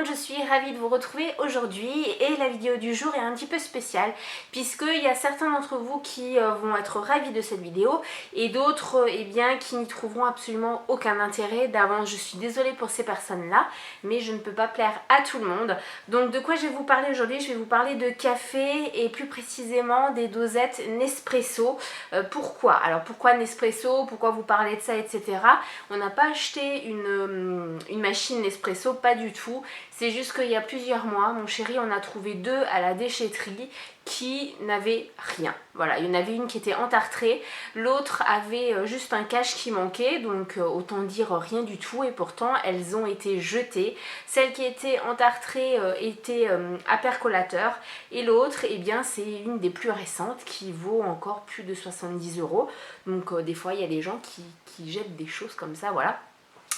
je suis ravie de vous retrouver aujourd'hui et la vidéo du jour est un petit peu spéciale puisqu'il y a certains d'entre vous qui vont être ravis de cette vidéo et d'autres qui n'y trouveront absolument aucun intérêt. D'avance, je suis désolée pour ces personnes-là, mais je ne peux pas plaire à tout le monde. Donc de quoi je vais vous parler aujourd'hui? Je vais vous parler de café et plus précisément des dosettes Nespresso. Pourquoi? Alors pourquoi Nespresso? Pourquoi vous parlez de ça, etc. On n'a pas acheté une machine Nespresso, pas du tout. C'est juste qu'il y a plusieurs mois, mon chéri en a trouvé deux à la déchetterie qui n'avaient rien. Voilà, il y en avait une qui était entartrée, l'autre avait juste un cache qui manquait, donc autant dire rien du tout, et pourtant elles ont été jetées. Celle qui était entartrée était à percolateur, et l'autre, eh bien, c'est une des plus récentes qui vaut encore plus de 70 €. Donc des fois, il y a des gens qui jettent des choses comme ça, voilà,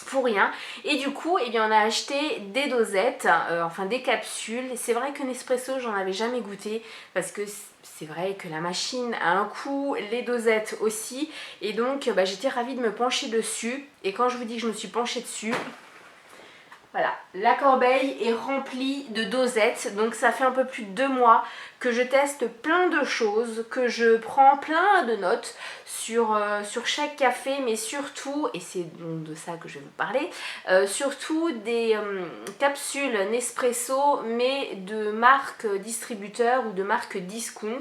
pour rien. Et du coup, eh bien, on a acheté des dosettes, enfin des capsules. C'est vrai que Nespresso, j'en avais jamais goûté parce que c'est vrai que la machine a un coût, les dosettes aussi. Et donc, j'étais ravie de me pencher dessus. Et quand je vous dis que je me suis penchée dessus, voilà, la corbeille est remplie de dosettes, donc ça fait un peu plus de 2 mois que je teste plein de choses, que je prends plein de notes sur chaque café, mais surtout, et c'est donc de ça que je vais vous parler, surtout des capsules Nespresso, mais de marque distributeur ou de marque discount,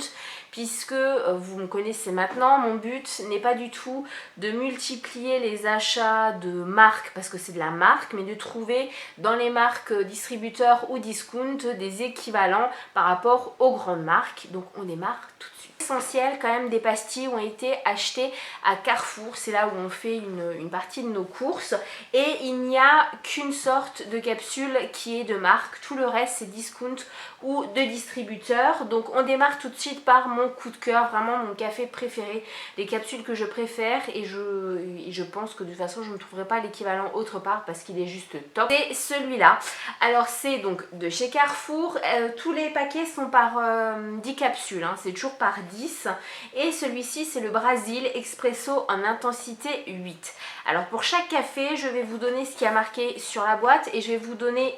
puisque vous me connaissez maintenant, mon but n'est pas du tout de multiplier les achats de marques, parce que c'est de la marque, mais de trouver dans les marques distributeurs ou discount des équivalents par rapport aux grandes marques. Donc on démarre tout de suite. L'essentiel quand même des pastilles ont été achetées à Carrefour, c'est là où on fait une partie de nos courses, et il n'y a qu'une sorte de capsule qui est de marque, tout le reste c'est discount ou de distributeur. Donc on démarre tout de suite par mon coup de cœur, vraiment mon café préféré, les capsules que je préfère, et je pense que de toute façon je ne trouverai pas l'équivalent autre part parce qu'il est juste top. C'est celui-là. Alors c'est donc de chez Carrefour, tous les paquets sont par 10 capsules, hein. C'est toujours par 10, et celui-ci c'est le Brésil Expresso en intensité 8. Alors pour chaque café je vais vous donner ce qui a marqué sur la boîte et je vais vous donner,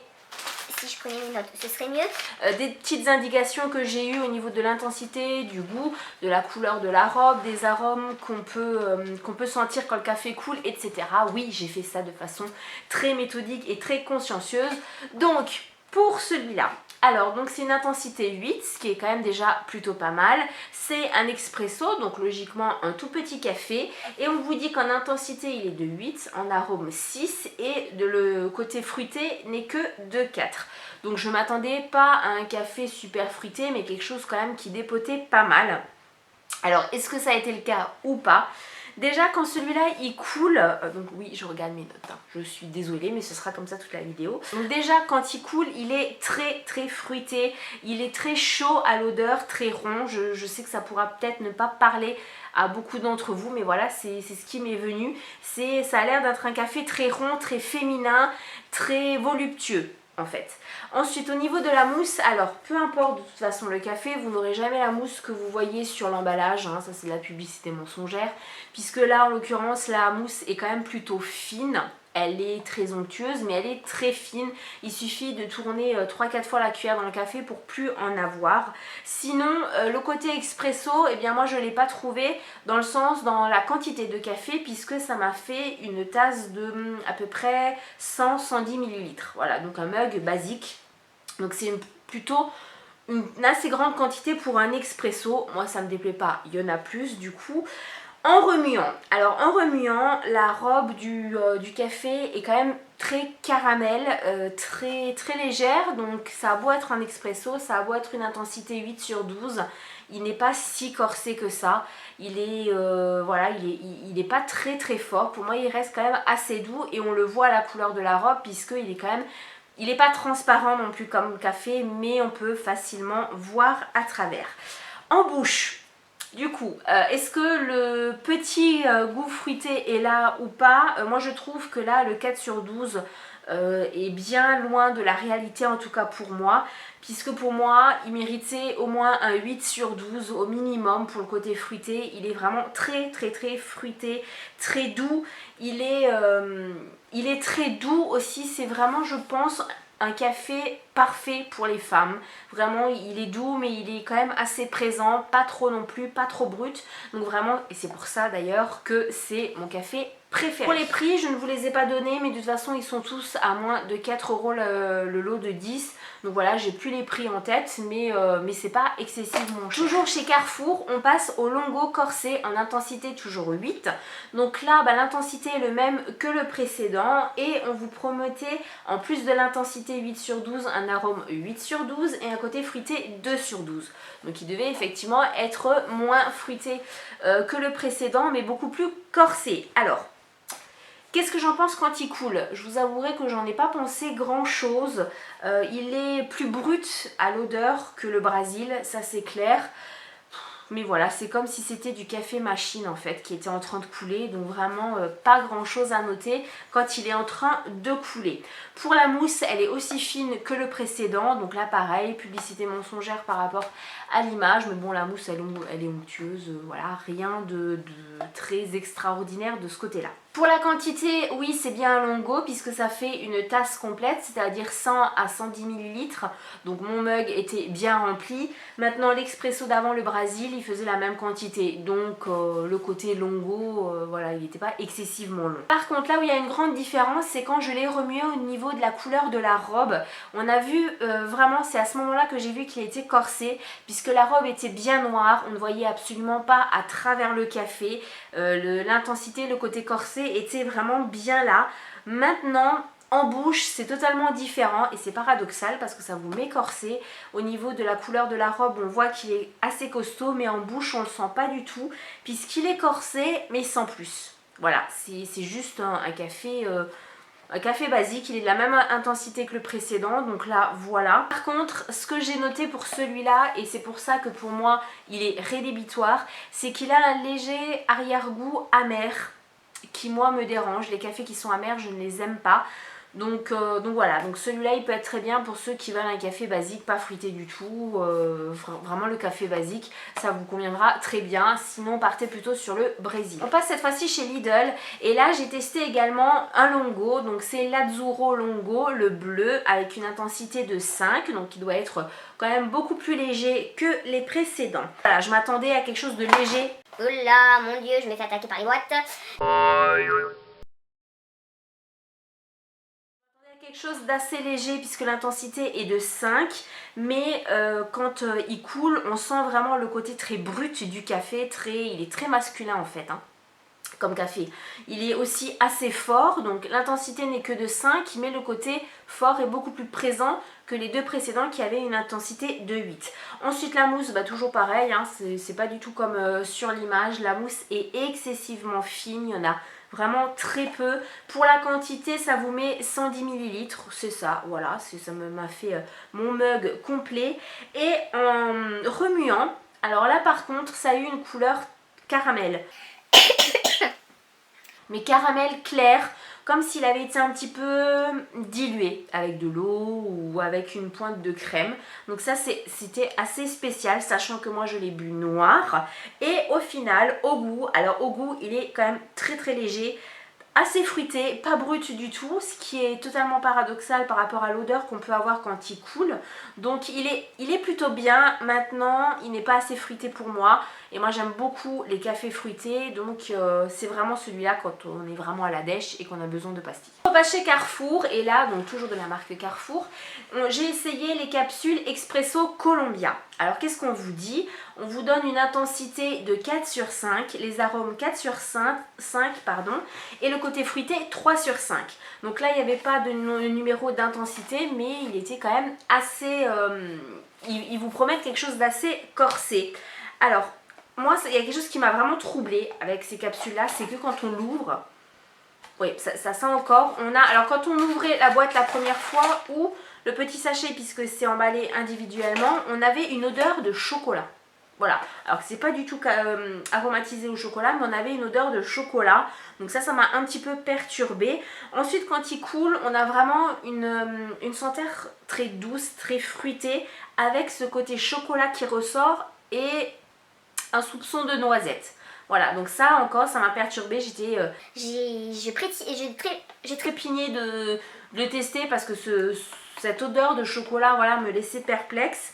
si je prenais une note, ce serait mieux. Des petites indications que j'ai eues au niveau de l'intensité, du goût, de la couleur de la robe, des arômes qu'on peut sentir quand le café coule, etc. Oui, j'ai fait ça de façon très méthodique et très consciencieuse. Donc, pour celui-là, alors donc c'est une intensité 8, ce qui est quand même déjà plutôt pas mal. C'est un expresso, donc logiquement un tout petit café. Et on vous dit qu'en intensité il est de 8, en arôme 6, et le côté fruité n'est que de 4. Donc je m'attendais pas à un café super fruité, mais quelque chose quand même qui dépotait pas mal. Alors est-ce que ça a été le cas ou pas? Déjà quand celui-là il coule, donc oui je regarde mes notes, hein, je suis désolée mais ce sera comme ça toute la vidéo. Donc déjà quand il coule il est très fruité, il est très chaud à l'odeur, très rond. Je sais que ça pourra peut-être ne pas parler à beaucoup d'entre vous, mais voilà c'est ce qui m'est venu. Ça a l'air d'être un café très rond, très féminin, très voluptueux en fait. Ensuite au niveau de la mousse, alors peu importe de toute façon le café, vous n'aurez jamais la mousse que vous voyez sur l'emballage, hein, ça c'est de la publicité mensongère, puisque là en l'occurrence la mousse est quand même plutôt fine. Elle est très onctueuse mais elle est très fine, il suffit de tourner 3-4 fois la cuillère dans le café pour plus en avoir. Sinon le côté expresso, eh bien moi je ne l'ai pas trouvé dans le sens, dans la quantité de café, puisque ça m'a fait une tasse de à peu près 100-110 ml. Voilà, donc un mug basique. Donc c'est plutôt une assez grande quantité pour un expresso. Moi ça me déplaît pas, il y en a plus du coup. En remuant, alors en remuant, la robe du café est quand même très caramel, très légère, donc ça a beau être un expresso, ça a beau être une intensité 8/12, il n'est pas si corsé que ça, il est, voilà, il est pas très fort, pour moi il reste quand même assez doux, et on le voit à la couleur de la robe puisqu'il est quand même, il n'est pas transparent non plus comme le café, mais on peut facilement voir à travers. En bouche, du coup, est-ce que le petit goût fruité est là ou pas? Moi je trouve que là le 4/12 est bien loin de la réalité, en tout cas pour moi, puisque pour moi il méritait au moins un 8/12 au minimum pour le côté fruité. Il est vraiment très fruité, très doux, il est très doux aussi, c'est vraiment je pense un café parfait pour les femmes. Vraiment, il est doux, mais il est quand même assez présent, pas trop non plus, pas trop brut. Donc vraiment, et c'est pour ça d'ailleurs que c'est mon café préféré. Pour les prix, je ne vous les ai pas donnés, mais de toute façon, ils sont tous à moins de 4 € le lot de 10. Donc voilà, j'ai plus les prix en tête, mais c'est pas excessivement cher. Toujours chez Carrefour, on passe au Longo Corsé en intensité toujours 8. Donc là, l'intensité est le même que le précédent et on vous promettait, en plus de l'intensité 8 sur 12, un arôme 8 sur 12 et un côté fruité 2 sur 12. Donc il devait effectivement être moins fruité que le précédent, mais beaucoup plus corsé. Alors, qu'est-ce que j'en pense quand il coule? Je vous avouerai que j'en ai pas pensé grand chose. Il est plus brut à l'odeur que le Brésil, ça c'est clair. Mais voilà, c'est comme si c'était du café machine en fait qui était en train de couler. Donc vraiment pas grand chose à noter quand il est en train de couler. Pour la mousse, elle est aussi fine que le précédent. Donc là pareil, publicité mensongère par rapport à l'image. Mais bon, la mousse elle est onctueuse. Voilà, rien de très extraordinaire de ce côté-là. Pour la quantité, oui, c'est bien un Longo puisque ça fait une tasse complète, c'est-à-dire 100 à 110 ml. Donc mon mug était bien rempli. Maintenant l'expresso d'avant, le Brésil, il faisait la même quantité. Donc le côté Longo, voilà, il n'était pas excessivement long. Par contre, là où il y a une grande différence, c'est quand je l'ai remué au niveau de la couleur de la robe. On a vu vraiment, c'est à ce moment-là que j'ai vu qu'il était corsé puisque la robe était bien noire. On ne voyait absolument pas à travers le café. L'intensité, le côté corsé était vraiment bien là. Maintenant en bouche c'est totalement différent et c'est paradoxal parce que ça vous met corsé. Au niveau de la couleur de la robe on voit qu'il est assez costaud, mais en bouche on le sent pas du tout puisqu'il est corsé mais sans plus. Voilà, c'est juste un café basique, il est de la même intensité que le précédent, donc là voilà. Par contre, ce que j'ai noté pour celui-là, et c'est pour ça que pour moi il est rédhibitoire, c'est qu'il a un léger arrière-goût amer qui moi me dérange. Les cafés qui sont amers, je ne les aime pas. Donc voilà, donc celui-là il peut être très bien pour ceux qui veulent un café basique, pas fruité du tout, vraiment le café basique, ça vous conviendra très bien. Sinon partez plutôt sur le Brésil. On passe cette fois-ci chez Lidl et là j'ai testé également un Longo, donc c'est l'Azzurro Longo, le bleu avec une intensité de 5, donc il doit être quand même beaucoup plus léger que les précédents. Voilà, je m'attendais à quelque chose de léger. Oh là, mon dieu, je me fais attaquer par les boîtes. Quelque chose d'assez léger puisque l'intensité est de 5, mais quand il coule on sent vraiment le côté très brut du café, il est très masculin en fait comme café. Il est aussi assez fort, donc l'intensité n'est que de 5, mais le côté fort est beaucoup plus présent que les deux précédents qui avaient une intensité de 8. Ensuite la mousse, toujours pareil, c'est pas du tout comme sur l'image, la mousse est excessivement fine, il y en a vraiment très peu. Pour la quantité, ça vous met 110 ml, c'est ça, voilà, ça m'a fait mon mug complet. Et en remuant, alors là par contre, ça a eu une couleur caramel. Mais caramel clair, comme s'il avait été un petit peu dilué avec de l'eau ou avec une pointe de crème. Donc ça c'était assez spécial, sachant que moi je l'ai bu noir. Et au final, au goût, alors au goût il est quand même très très léger, assez fruité, pas brut du tout, ce qui est totalement paradoxal par rapport à l'odeur qu'on peut avoir quand il coule. Donc il est plutôt bien. Maintenant il n'est pas assez fruité pour moi et moi j'aime beaucoup les cafés fruités, donc c'est vraiment celui-là quand on est vraiment à la dèche et qu'on a besoin de pastilles. On va chez Carrefour et là, donc toujours de la marque Carrefour, j'ai essayé les capsules Expresso Colombia. Alors qu'est-ce qu'on vous dit? On vous donne une intensité de 4 sur 5, les arômes 4 sur 5 pardon, et le côté fruité 3 sur 5. Donc là il n'y avait pas de numéro d'intensité, mais il était quand même assez... ils vous promettent quelque chose d'assez corsé. Alors moi il y a quelque chose qui m'a vraiment troublée avec ces capsules là, c'est que quand on l'ouvre, oui ça sent encore, alors quand on ouvrait la boîte la première fois ou le petit sachet puisque c'est emballé individuellement, on avait une odeur de chocolat. Voilà, alors que c'est pas du tout aromatisé au chocolat, mais on avait une odeur de chocolat. Donc ça m'a un petit peu perturbée. Ensuite, quand il coule, on a vraiment une senteur très douce, très fruitée, avec ce côté chocolat qui ressort et un soupçon de noisette. Voilà, donc ça encore, ça m'a perturbée. J'ai trépigné de le tester parce que cette odeur de chocolat voilà, me laissait perplexe.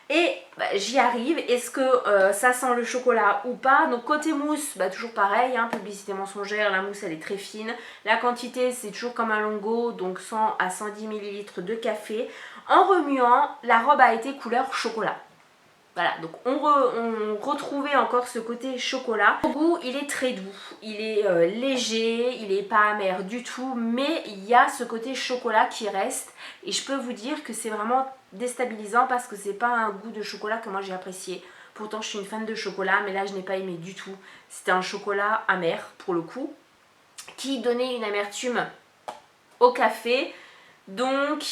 Et bah, j'y arrive. Est-ce que ça sent le chocolat ou pas? Donc côté mousse, bah, toujours pareil, hein, publicité mensongère, la mousse elle est très fine. La quantité c'est toujours comme un longo, donc 100 à 110 ml de café. En remuant, la robe a été couleur chocolat. Voilà, donc on retrouvait encore ce côté chocolat. Au goût, il est très doux, il est léger, il n'est pas amer du tout, mais il y a ce côté chocolat qui reste. Et je peux vous dire que c'est vraiment déstabilisant parce que c'est pas un goût de chocolat que moi j'ai apprécié. Pourtant je suis une fan de chocolat, mais là je n'ai pas aimé du tout. C'était un chocolat amer pour le coup, qui donnait une amertume au café. Donc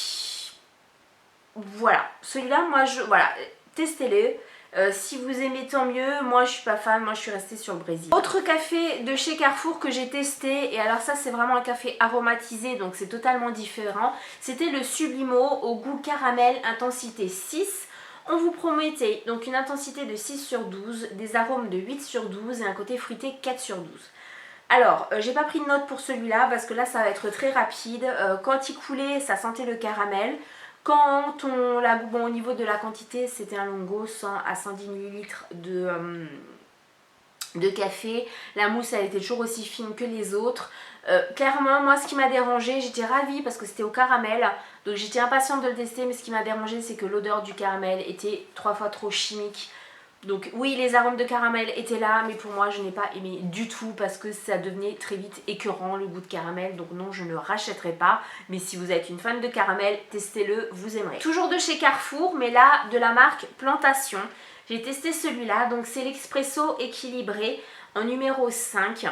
voilà, celui-là moi voilà. Testez-les, si vous aimez tant mieux, moi je suis pas fan, moi je suis restée sur le Brésil. Autre café de chez Carrefour que j'ai testé, et alors ça c'est vraiment un café aromatisé donc c'est totalement différent, c'était le Sublimo au goût caramel intensité 6. On vous promettait donc une intensité de 6 sur 12, des arômes de 8 sur 12 et un côté fruité 4 sur 12. Alors, j'ai pas pris de note pour celui-là parce que là ça va être très rapide, quand il coulait ça sentait le caramel. Quand on l'a bon, au niveau de la quantité, c'était un longo 100 à 110 ml de café. La mousse, elle était toujours aussi fine que les autres. Clairement, moi, ce qui m'a dérangé, j'étais ravie parce que c'était au caramel. Donc, j'étais impatiente de le tester, mais ce qui m'a dérangé, c'est que l'odeur du caramel était 3 fois trop chimique. Donc oui, les arômes de caramel étaient là, mais pour moi je n'ai pas aimé du tout parce que ça devenait très vite écœurant le goût de caramel. Donc non, je ne rachèterai pas, mais si vous êtes une fan de caramel, testez-le, vous aimerez. Toujours de chez Carrefour, mais là de la marque Plantation. J'ai testé celui-là, donc c'est l'expresso équilibré en numéro 5.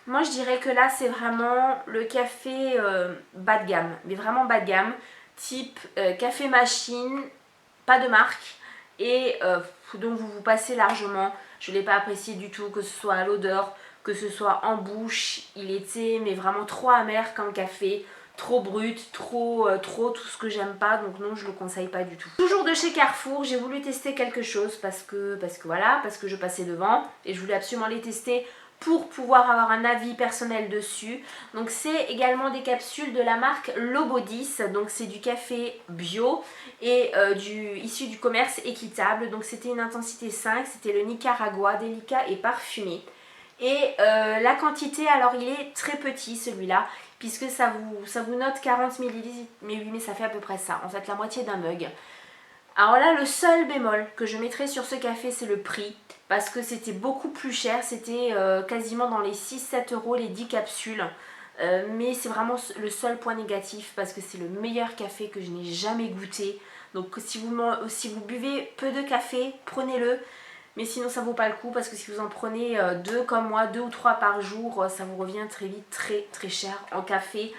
Moi je dirais que là c'est vraiment le café bas de gamme, mais vraiment bas de gamme, type café machine, pas de marque. Et donc vous passez largement, je ne l'ai pas apprécié du tout, que ce soit à l'odeur, que ce soit en bouche, il était mais vraiment trop amer comme café, trop brut, trop tout ce que j'aime pas, donc non je le conseille pas du tout. Toujours de chez Carrefour, j'ai voulu tester quelque chose parce que je passais devant et je voulais absolument les tester pour pouvoir avoir un avis personnel dessus. Donc c'est également des capsules de la marque Lobodis, donc c'est du café bio et issu du commerce équitable. Donc c'était une intensité 5, c'était le Nicaragua, délicat et parfumé. Et la quantité, alors il est très petit celui-là, puisque ça vous note 40 ml, mais oui mais ça fait à peu près ça, en fait la moitié d'un mug. Alors là, le seul bémol que je mettrais sur ce café, c'est le prix. Parce que c'était beaucoup plus cher, c'était quasiment dans les 6-7 euros les 10 capsules. Mais c'est vraiment le seul point négatif parce que c'est le meilleur café que je n'ai jamais goûté. Donc si vous buvez peu de café, prenez-le. Mais sinon ça vaut pas le coup parce que si vous en prenez 2 comme moi, 2 ou 3 par jour, ça vous revient très vite très cher en café.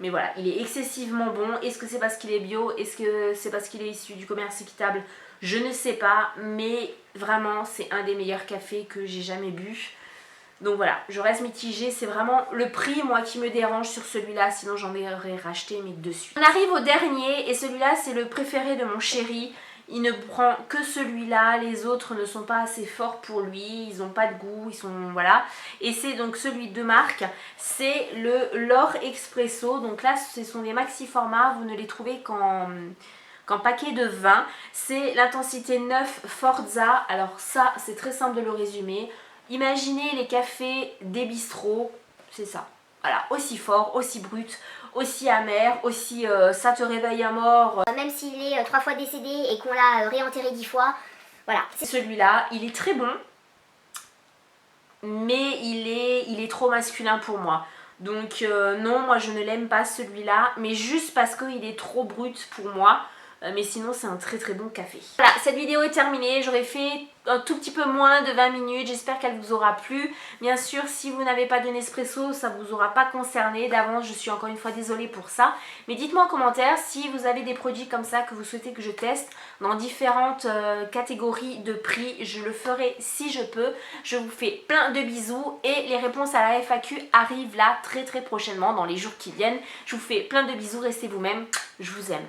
Mais voilà, il est excessivement bon. Est-ce que c'est parce qu'il est bio? Est-ce que c'est parce qu'il est issu du commerce équitable? Je ne sais pas, mais vraiment c'est un des meilleurs cafés que j'ai jamais bu. Donc voilà, je reste mitigée, c'est vraiment le prix moi qui me dérange sur celui-là, sinon j'en aurais racheté mais dessus. On arrive au dernier et celui-là c'est le préféré de mon chéri. Il ne prend que celui-là, les autres ne sont pas assez forts pour lui, ils n'ont pas de goût, ils sont voilà. Et c'est donc celui de marque, c'est le L'Or Expresso. Donc là ce sont des maxi formats, vous ne les trouvez qu'en paquet de 20. C'est l'intensité 9 Forza. Alors ça c'est très simple de le résumer. Imaginez les cafés des bistrots, c'est ça. Voilà, aussi fort, aussi brut, aussi amer, aussi ça te réveille à mort. Même s'il est 3 fois décédé et qu'on l'a réenterré 10 fois, voilà. Celui-là, il est très bon, mais il est trop masculin pour moi. Donc non, moi je ne l'aime pas celui-là, mais juste parce qu'il est trop brut pour moi. Mais sinon c'est un très bon café. Voilà, cette vidéo est terminée, j'aurais fait un tout petit peu moins de 20 minutes, j'espère qu'elle vous aura plu. Bien sûr, si vous n'avez pas de Nespresso, ça ne vous aura pas concerné. D'avance, je suis encore une fois désolée pour ça. Mais dites-moi en commentaire si vous avez des produits comme ça que vous souhaitez que je teste dans différentes catégories de prix. Je le ferai si je peux. Je vous fais plein de bisous et les réponses à la FAQ arrivent là très prochainement dans les jours qui viennent. Je vous fais plein de bisous, restez vous-même, je vous aime.